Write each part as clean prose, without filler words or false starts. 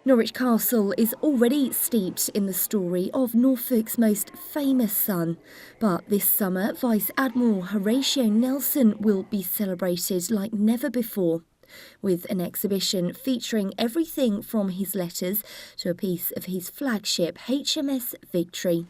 Norwich Castle is already steeped in the story of Norfolk's most famous son. But this summer, Vice Admiral Horatio Nelson will be celebrated like never before, with an exhibition featuring everything from his letters to a piece of his flagship HMS Victory.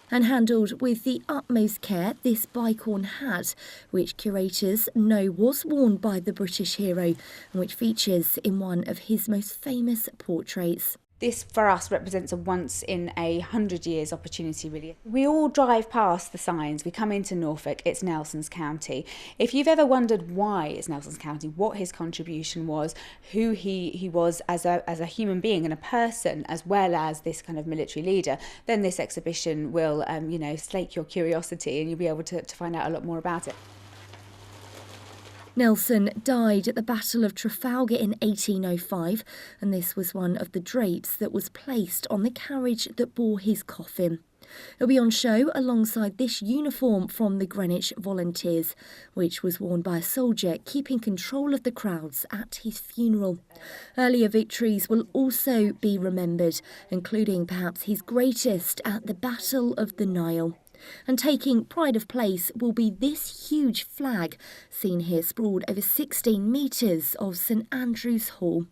And handled with the utmost care, this bicorn hat, which curators know was worn by the British hero and which features in one of his most famous portraits. This for us represents a once in 100 years opportunity, really. We all drive past the signs, we come into Norfolk, it's Nelson's County. If you've ever wondered why it's Nelson's County, what his contribution was, who he was as a human being and a person, as well as this kind of military leader, then this exhibition will, slake your curiosity and you'll be able to find out a lot more about it. Nelson died at the Battle of Trafalgar in 1805, and this was one of the drapes that was placed on the carriage that bore his coffin. It'll be on show alongside this uniform from the Greenwich Volunteers, which was worn by a soldier keeping control of the crowds at his funeral. Earlier victories will also be remembered, including perhaps his greatest at the Battle of the Nile. And taking pride of place will be this huge flag, seen here sprawled over 16 metres of St Andrew's Hall.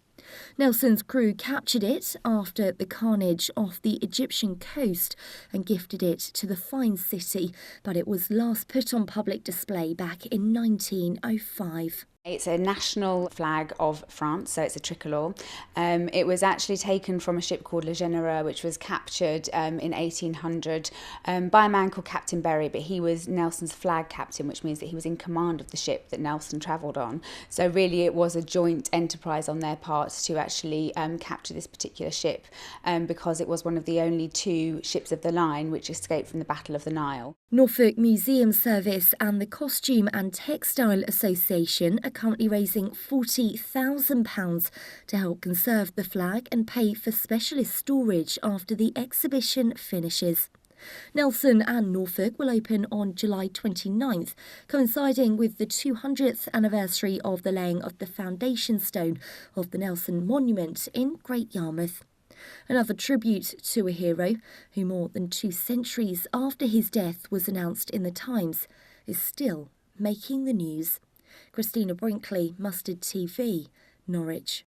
Nelson's crew captured it after the carnage off the Egyptian coast and gifted it to the fine city, but it was last put on public display back in 1905. It's a national flag of France, so it's a tricolour. It was actually taken from a ship called Le Généreux, which was captured in 1800 by a man called Captain Berry, but he was Nelson's flag captain, which means that he was in command of the ship that Nelson travelled on. So really it was a joint enterprise on their part to actually capture this particular ship because it was one of the only two ships of the line which escaped from the Battle of the Nile. Norfolk Museum Service and the Costume and Textile Association are currently raising £40,000 to help conserve the flag and pay for specialist storage after the exhibition finishes. Nelson and Norfolk will open on July 29th, coinciding with the 200th anniversary of the laying of the foundation stone of the Nelson Monument in Great Yarmouth. Another tribute to a hero who more than 2 centuries after his death was announced in the Times is still making the news. Kristina Brinkley, Mustard TV, Norwich.